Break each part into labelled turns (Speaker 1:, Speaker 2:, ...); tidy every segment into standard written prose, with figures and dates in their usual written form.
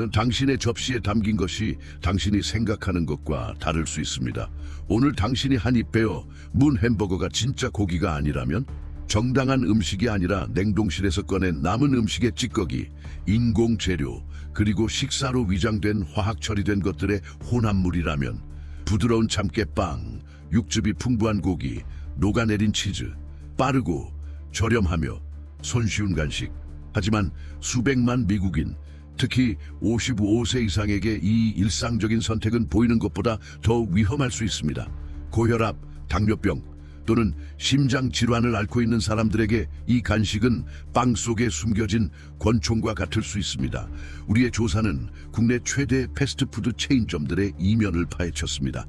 Speaker 1: 당신의 접시에 담긴 것이 당신이 생각하는 것과 다를 수 있습니다. 오늘 당신이 한 입 베어 문 햄버거가 진짜 고기가 아니라면 정당한 음식이 아니라 냉동실에서 꺼낸 남은 음식의 찌꺼기, 인공 재료, 그리고 식사로 위장된 화학 처리된 것들의 혼합물이라면 부드러운 참깨빵, 육즙이 풍부한 고기, 녹아내린 치즈, 빠르고 저렴하며 손쉬운 간식. 하지만 수백만 미국인, 특히 55세 이상에게 이 일상적인 선택은 보이는 것보다 더 위험할 수 있습니다. 고혈압, 당뇨병 또는 심장 질환을 앓고 있는 사람들에게 이 간식은 빵 속에 숨겨진 권총과 같을 수 있습니다. 우리의 조사는 국내 최대 패스트푸드 체인점들의 이면을 파헤쳤습니다.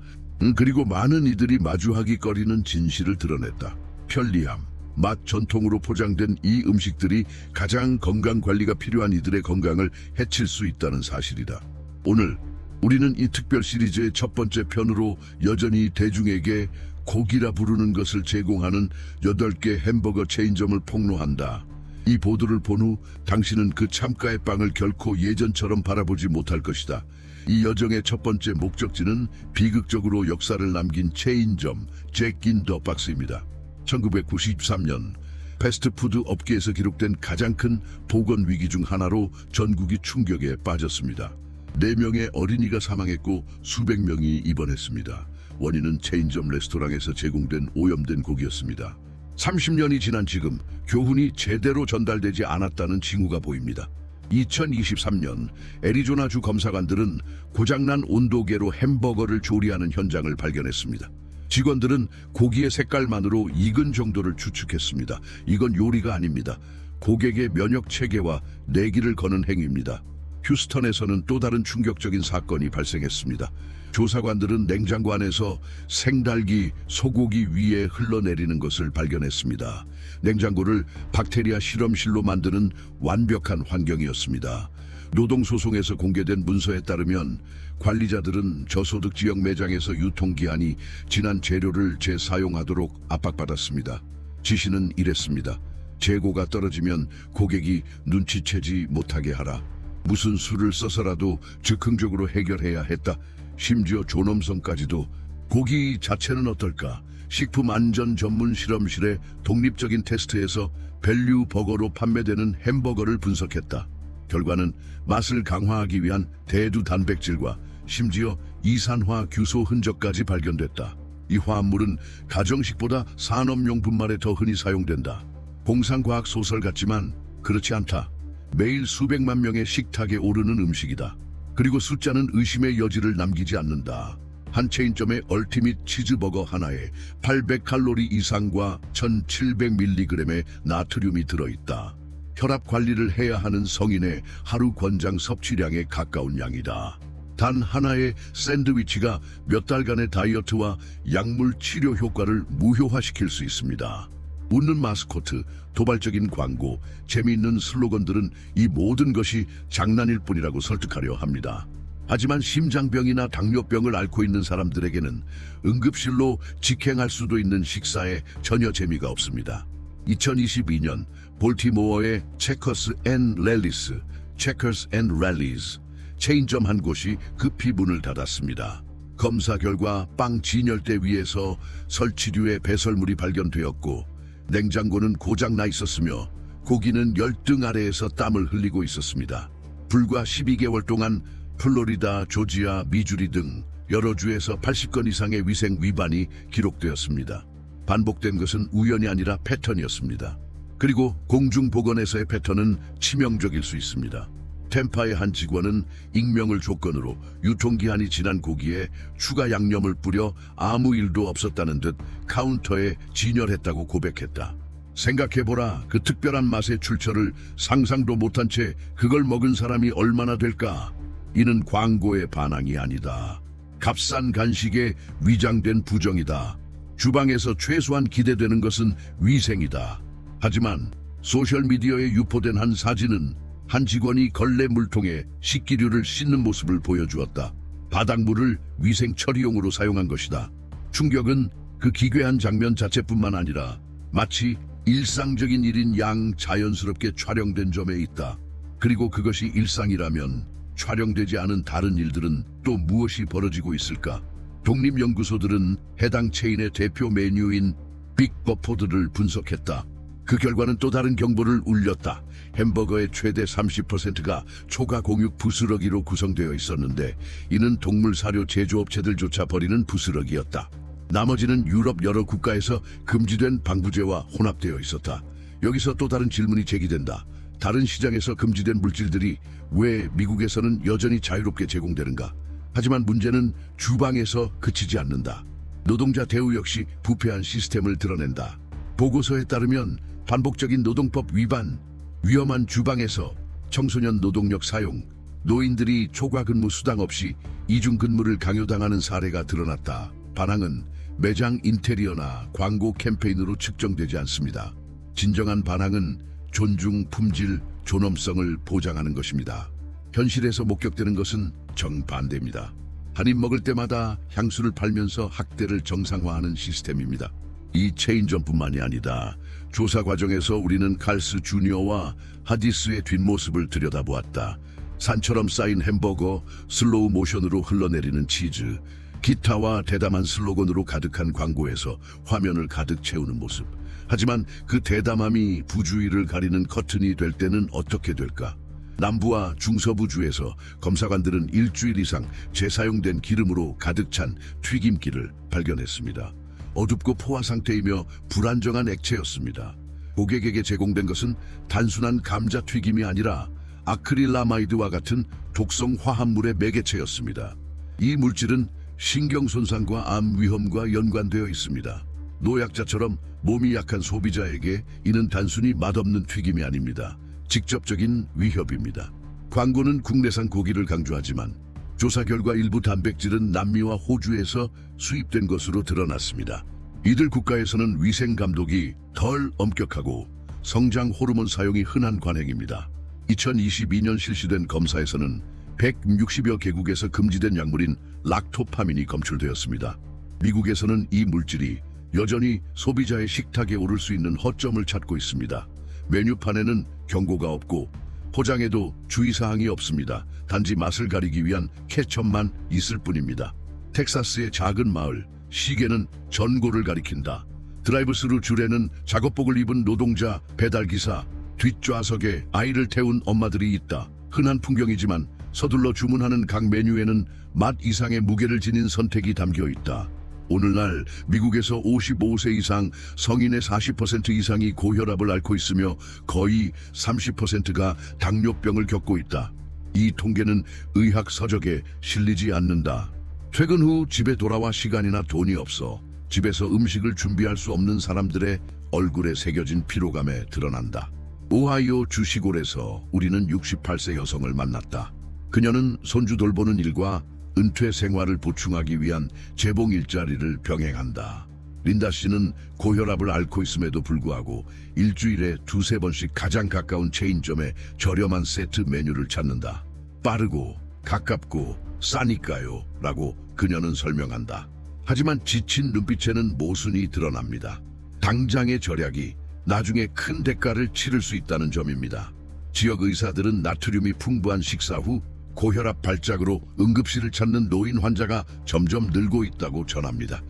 Speaker 1: 그리고 많은 이들이 마주하기거리는 진실을 드러냈다. 편리함, 맛, 전통으로 포장된 이 음식들이 가장 건강관리가 필요한 이들의 건강을 해칠 수 있다는 사실이다. 오늘 우리는 이 특별 시리즈의 첫 번째 편으로 여전히 대중에게 고기라 부르는 것을 제공하는 8개 햄버거 체인점을 폭로한다. 이 보도를 본 후 당신은 그 참가의 빵을 결코 예전처럼 바라보지 못할 것이다. 이 여정의 첫 번째 목적지는 비극적으로 역사를 남긴 체인점 잭 인 더 박스입니다. 1993년 패스트푸드 업계에서 기록된 가장 큰 보건 위기 중 하나로 전국이 충격에 빠졌습니다. 4명의 어린이가 사망했고 수백 명이 입원했습니다. 원인은 체인점 레스토랑에서 제공된 오염된 고기였습니다. 30년이 지난 지금 교훈이 제대로 전달되지 않았다는 징후가 보입니다. 2023년 애리조나주 검사관들은 고장난 온도계로 햄버거를 조리하는 현장을 발견했습니다. 직원들은 고기의 색깔만으로 익은 정도를 추측했습니다. 이건 요리가 아닙니다. 고객의 면역 체계와 내기를 거는 행위입니다. 휴스턴에서는 또 다른 충격적인 사건이 발생했습니다. 조사관들은 냉장고 안에서 생달기, 소고기 위에 흘러내리는 것을 발견했습니다. 냉장고를 박테리아 실험실로 만드는 완벽한 환경이었습니다. 노동소송에서 공개된 문서에 따르면 관리자들은 저소득 지역 매장에서 유통기한이 지난 재료를 재사용하도록 압박받았습니다. 지시는 이랬습니다. 재고가 떨어지면 고객이 눈치채지 못하게 하라. 무슨 수를 써서라도 즉흥적으로 해결해야 했다. 심지어 존엄성까지도. 고기 자체는 어떨까? 식품안전전문실험실의 독립적인 테스트에서 밸류 버거로 판매되는 햄버거를 분석했다. 결과는 맛을 강화하기 위한 대두 단백질과 심지어 이산화 규소 흔적까지 발견됐다. 이 화합물은 가정식보다 산업용 분말에 더 흔히 사용된다. 공상과학 소설 같지만 그렇지 않다. 매일 수백만 명의 식탁에 오르는 음식이다. 그리고 숫자는 의심의 여지를 남기지 않는다. 한 체인점의 얼티밋 치즈버거 하나에 800칼로리 이상과 1700mg의 나트륨이 들어있다. 혈압 관리를 해야 하는 성인의 하루 권장 섭취량에 가까운 양이다. 단 하나의 샌드위치가 몇 달간의 다이어트와 약물 치료 효과를 무효화시킬 수 있습니다. 웃는 마스코트, 도발적인 광고, 재미있는 슬로건들은 이 모든 것이 장난일 뿐이라고 설득하려 합니다. 하지만 심장병이나 당뇨병을 앓고 있는 사람들에게는 응급실로 직행할 수도 있는 식사에 전혀 재미가 없습니다. 2022년 볼티모어의 체커스 앤 랠리스, 체커스 앤 랠리즈 체인점 한 곳이 급히 문을 닫았습니다. 검사 결과 빵 진열대 위에서 설치류의 배설물이 발견되었고 냉장고는 고장나 있었으며 고기는 열등 아래에서 땀을 흘리고 있었습니다. 불과 12개월 동안 플로리다, 조지아, 미주리 등 여러 주에서 80건 이상의 위생 위반이 기록되었습니다. 반복된 것은 우연이 아니라 패턴이었습니다. 그리고 공중보건에서의 패턴은 치명적일 수 있습니다. 템파의 한 직원은 익명을 조건으로 유통기한이 지난 고기에 추가 양념을 뿌려 아무 일도 없었다는 듯 카운터에 진열했다고 고백했다. 생각해보라. 그 특별한 맛의 출처를 상상도 못한 채 그걸 먹은 사람이 얼마나 될까? 이는 광고의 반항이 아니다. 값싼 간식에 위장된 부정이다. 주방에서 최소한 기대되는 것은 위생이다. 하지만 소셜미디어에 유포된 한 사진은 한 직원이 걸레 물통에 식기류를 씻는 모습을 보여주었다. 바닥물을 위생 처리용으로 사용한 것이다. 충격은 그 기괴한 장면 자체뿐만 아니라 마치 일상적인 일인 양 자연스럽게 촬영된 점에 있다. 그리고 그것이 일상이라면 촬영되지 않은 다른 일들은 또 무엇이 벌어지고 있을까? 독립연구소들은 해당 체인의 대표 메뉴인 빅버포드를 분석했다. 그 결과는 또 다른 경보를 울렸다. 햄버거의 최대 30%가 초과 공육 부스러기로 구성되어 있었는데 이는 동물 사료 제조업체들조차 버리는 부스러기였다. 나머지는 유럽 여러 국가에서 금지된 방부제와 혼합되어 있었다. 여기서 또 다른 질문이 제기된다. 다른 시장에서 금지된 물질들이 왜 미국에서는 여전히 자유롭게 제공되는가? 하지만 문제는 주방에서 그치지 않는다. 노동자 대우 역시 부패한 시스템을 드러낸다. 보고서에 따르면 반복적인 노동법 위반, 위험한 주방에서 청소년 노동력 사용, 노인들이 초과 근무 수당 없이 이중 근무를 강요당하는 사례가 드러났다. 반항은 매장 인테리어나 광고 캠페인으로 측정되지 않습니다. 진정한 반항은 존중, 품질, 존엄성을 보장하는 것입니다. 현실에서 목격되는 것은 정반대입니다. 한 입 먹을 때마다 향수를 팔면서 학대를 정상화하는 시스템입니다. 이 체인점뿐만이 아니다. 조사 과정에서 우리는 칼스 주니어와 하디스의 뒷모습을 들여다보았다. 산처럼 쌓인 햄버거, 슬로우 모션으로 흘러내리는 치즈, 기타와 대담한 슬로건으로 가득한 광고에서 화면을 가득 채우는 모습. 하지만 그 대담함이 부주의를 가리는 커튼이 될 때는 어떻게 될까? 남부와 중서부주에서 검사관들은 일주일 이상 재사용된 기름으로 가득 찬 튀김기를 발견했습니다. 어둡고 포화 상태이며 불안정한 액체였습니다. 고객에게 제공된 것은 단순한 감자 튀김이 아니라 아크릴라마이드와 같은 독성 화합물의 매개체였습니다. 이 물질은 신경 손상과 암 위험과 연관되어 있습니다. 노약자처럼 몸이 약한 소비자에게 이는 단순히 맛없는 튀김이 아닙니다. 직접적인 위협입니다. 광고는 국내산 고기를 강조하지만 조사 결과 일부 단백질은 남미와 호주에서 수입된 것으로 드러났습니다. 이들 국가에서는 위생 감독이 덜 엄격하고 성장 호르몬 사용이 흔한 관행입니다. 2022년 실시된 검사에서는 160여 개국에서 금지된 약물인 락토파민이 검출되었습니다. 미국에서는 이 물질이 여전히 소비자의 식탁에 오를 수 있는 허점을 찾고 있습니다. 메뉴판에는 경고가 없고 포장에도 주의사항이 없습니다. 단지 맛을 가리기 위한 케첩만 있을 뿐입니다. 텍사스의 작은 마을, 시계는 전고를 가리킨다. 드라이브스루 줄에는 작업복을 입은 노동자, 배달기사, 뒷좌석에 아이를 태운 엄마들이 있다. 흔한 풍경이지만 서둘러 주문하는 각 메뉴에는 맛 이상의 무게를 지닌 선택이 담겨 있다. 오늘날 미국에서 55세 이상 성인의 40% 이상이 고혈압을 앓고 있으며 거의 30%가 당뇨병을 겪고 있다. 이 통계는 의학 서적에 실리지 않는다. 퇴근 후 집에 돌아와 시간이나 돈이 없어 집에서 음식을 준비할 수 없는 사람들의 얼굴에 새겨진 피로감에 드러난다. 오하이오 주 시골에서 우리는 68세 여성을 만났다. 그녀는 손주 돌보는 일과 은퇴 생활을 보충하기 위한 재봉 일자리를 병행한다. 린다 씨는 고혈압을 앓고 있음에도 불구하고 일주일에 두세 번씩 가장 가까운 체인점에 저렴한 세트 메뉴를 찾는다. 빠르고 가깝고 싸니까요 라고 그녀는 설명한다. 하지만 지친 눈빛에는 모순이 드러납니다. 당장의 절약이 나중에 큰 대가를 치를 수 있다는 점입니다. 지역 의사들은 나트륨이 풍부한 식사 후 고혈압 발작으로 응급실을 찾는 노인 환자가 점점 늘고 있다고 전합니다.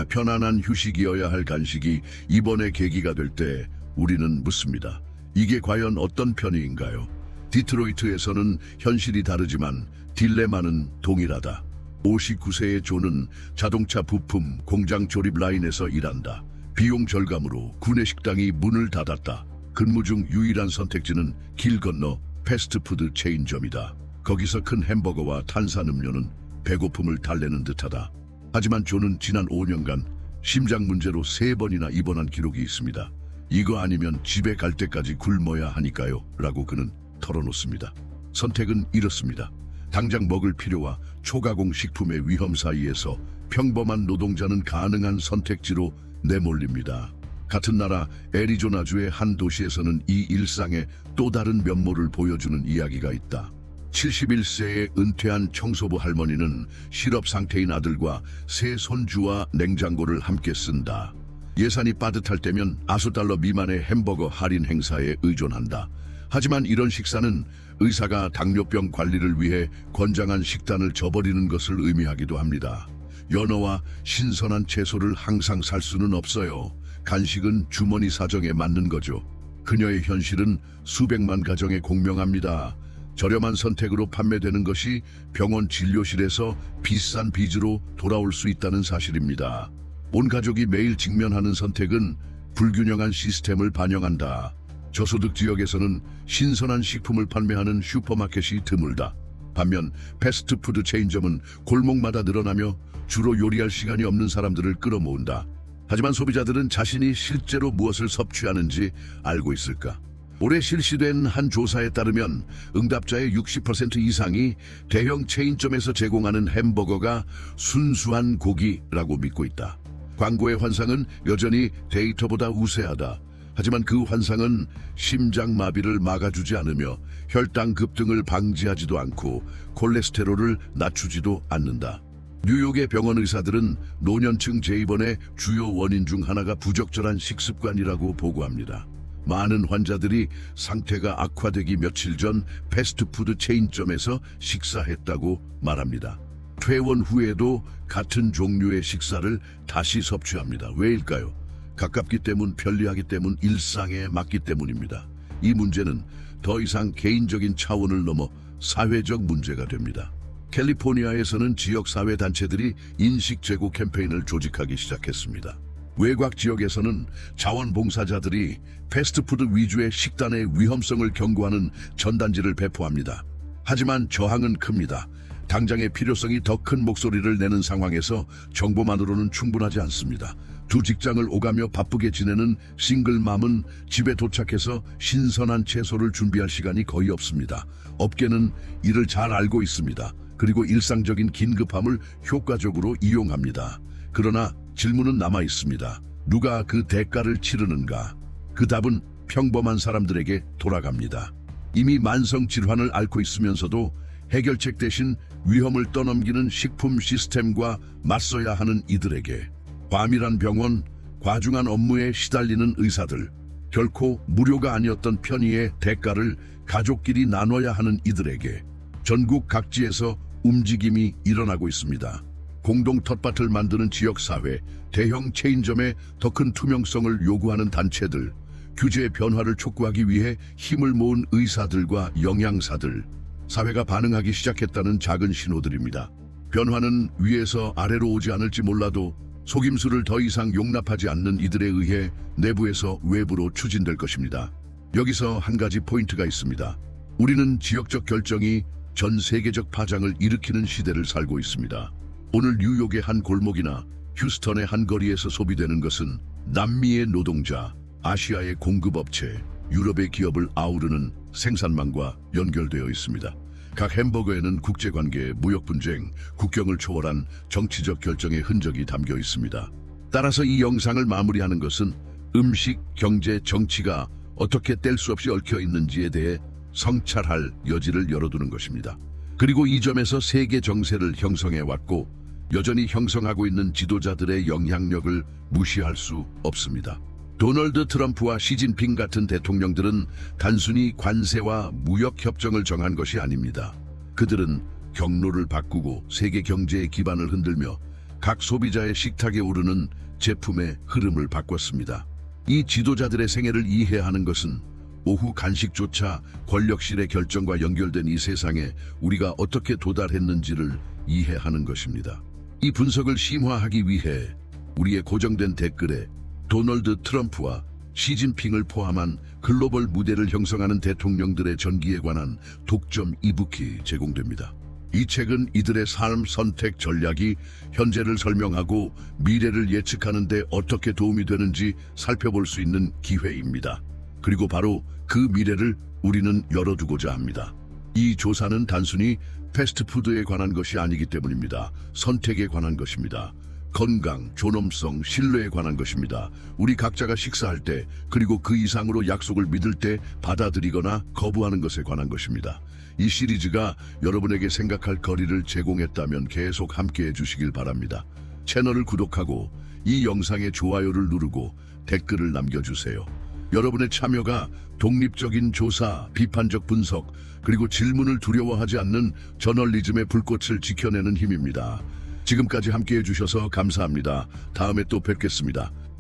Speaker 1: 편안한 휴식이어야 할 간식이 입원의 계기가 될 때 우리는 묻습니다. 이게 과연 어떤 편의인가요? 디트로이트에서는 현실이 다르지만 딜레마는 동일하다. 59세의 존은 자동차 부품 공장 조립 라인에서 일한다. 비용 절감으로 구내 식당이 문을 닫았다. 근무 중 유일한 선택지는 길 건너 패스트푸드 체인점이다. 거기서 큰 햄버거와 탄산음료는 배고픔을 달래는 듯하다. 하지만 존은 지난 5년간 심장 문제로 3번이나 입원한 기록이 있습니다. 이거 아니면 집에 갈 때까지 굶어야 하니까요 라고 그는 털어놓습니다. 선택은 이렇습니다. 당장 먹을 필요와 초가공 식품의 위험 사이에서 평범한 노동자는 가능한 선택지로 내몰립니다. 같은 나라 애리조나주의 한 도시에서는 이 일상의 또 다른 면모를 보여주는 이야기가 있다. 71세의 은퇴한 청소부 할머니는 실업 상태인 아들과 세 손주와 냉장고를 함께 쓴다. 예산이 빠듯할 때면 $5 미만의 햄버거 할인 행사에 의존한다. 하지만 이런 식사는 의사가 당뇨병 관리를 위해 권장한 식단을 저버리는 것을 의미하기도 합니다. 연어와 신선한 채소를 항상 살 수는 없어요. 간식은 주머니 사정에 맞는 거죠. 그녀의 현실은 수백만 가정에 공명합니다. 저렴한 선택으로 판매되는 것이 병원 진료실에서 비싼 빚으로 돌아올 수 있다는 사실입니다. 온 가족이 매일 직면하는 선택은 불균형한 시스템을 반영한다. 저소득 지역에서는 신선한 식품을 판매하는 슈퍼마켓이 드물다. 반면 패스트푸드 체인점은 골목마다 늘어나며 주로 요리할 시간이 없는 사람들을 끌어모은다. 하지만 소비자들은 자신이 실제로 무엇을 섭취하는지 알고 있을까? 올해 실시된 한 조사에 따르면 응답자의 60% 이상이 대형 체인점에서 제공하는 햄버거가 순수한 고기라고 믿고 있다. 광고의 환상은 여전히 데이터보다 우세하다. 하지만 그 환상은 심장마비를 막아주지 않으며 혈당 급등을 방지하지도 않고 콜레스테롤을 낮추지도 않는다. 뉴욕의 병원 의사들은 노년층 재입원의 주요 원인 중 하나가 부적절한 식습관이라고 보고합니다. 많은 환자들이 상태가 악화되기 며칠 전 패스트푸드 체인점에서 식사했다고 말합니다. 퇴원 후에도 같은 종류의 식사를 다시 섭취합니다. 왜일까요? 가깝기 때문, 편리하기 때문, 일상에 맞기 때문입니다. 이 문제는 더 이상 개인적인 차원을 넘어 사회적 문제가 됩니다. 캘리포니아에서는 지역사회 단체들이 인식 제고 캠페인을 조직하기 시작했습니다. 외곽 지역에서는 자원봉사자들이 패스트푸드 위주의 식단의 위험성을 경고하는 전단지를 배포합니다. 하지만 저항은 큽니다. 당장의 필요성이 더 큰 목소리를 내는 상황에서 정보만으로는 충분하지 않습니다. 두 직장을 오가며 바쁘게 지내는 싱글맘은 집에 도착해서 신선한 채소를 준비할 시간이 거의 없습니다. 업계는 이를 잘 알고 있습니다. 그리고 일상적인 긴급함을 효과적으로 이용합니다. 그러나 질문은 남아 있습니다. 누가 그 대가를 치르는가? 그 답은 평범한 사람들에게 돌아갑니다. 이미 만성 질환을 앓고 있으면서도 해결책 대신 위험을 떠넘기는 식품 시스템과 맞서야 하는 이들에게, 과밀한 병원, 과중한 업무에 시달리는 의사들, 결코 무료가 아니었던 편의의 대가를 가족끼리 나눠야 하는 이들에게 전국 각지에서 움직임이 일어나고 있습니다. 공동 텃밭을 만드는 지역사회, 대형 체인점의 더 큰 투명성을 요구하는 단체들, 규제 변화를 촉구하기 위해 힘을 모은 의사들과 영양사들, 사회가 반응하기 시작했다는 작은 신호들입니다. 변화는 위에서 아래로 오지 않을지 몰라도 속임수를 더 이상 용납하지 않는 이들에 의해 내부에서 외부로 추진될 것입니다. 여기서 한 가지 포인트가 있습니다. 우리는 지역적 결정이 전 세계적 파장을 일으키는 시대를 살고 있습니다. 오늘 뉴욕의 한 골목이나 휴스턴의 한 거리에서 소비되는 것은 남미의 노동자, 아시아의 공급업체, 유럽의 기업을 아우르는 생산망과 연결되어 있습니다. 각 햄버거에는 국제관계, 무역분쟁, 국경을 초월한 정치적 결정의 흔적이 담겨 있습니다. 따라서 이 영상을 마무리하는 것은 음식, 경제, 정치가 어떻게 뗄 수 없이 얽혀 있는지에 대해 성찰할 여지를 열어두는 것입니다. 그리고 이 점에서 세계 정세를 형성해 왔고 여전히 형성하고 있는 지도자들의 영향력을 무시할 수 없습니다. 도널드 트럼프와 시진핑 같은 대통령들은 단순히 관세와 무역 협정을 정한 것이 아닙니다. 그들은 경로를 바꾸고 세계 경제의 기반을 흔들며 각 소비자의 식탁에 오르는 제품의 흐름을 바꿨습니다. 이 지도자들의 생애를 이해하는 것은 오후 간식조차 권력실의 결정과 연결된 이 세상에 우리가 어떻게 도달했는지를 이해하는 것입니다. 이 분석을 심화하기 위해 우리의 고정된 댓글에 도널드 트럼프와 시진핑을 포함한 글로벌 무대를 형성하는 대통령들의 전기에 관한 독점 이북이 제공됩니다. 이 책은 이들의 삶, 선택, 전략이 현재를 설명하고 미래를 예측하는 데 어떻게 도움이 되는지 살펴볼 수 있는 기회입니다. 그리고 바로 그 미래를 우리는 열어두고자 합니다. 이 조사는 단순히 패스트푸드에 관한 것이 아니기 때문입니다. 선택에 관한 것입니다. 건강, 존엄성, 신뢰에 관한 것입니다. 우리 각자가 식사할 때 그리고 그 이상으로 약속을 믿을 때 받아들이거나 거부하는 것에 관한 것입니다. 이 시리즈가 여러분에게 생각할 거리를 제공했다면 계속 함께해 주시길 바랍니다. 채널을 구독하고 이 영상에 좋아요를 누르고 댓글을 남겨주세요. 여러분의 참여가 독립적인 조사, 비판적 분석, 그리고 질문을 두려워하지 않는 저널리즘의 불꽃을 지켜내는 힘입니다. 지금까지 함께해 주셔서 감사합니다. 다음에 또 뵙겠습니다.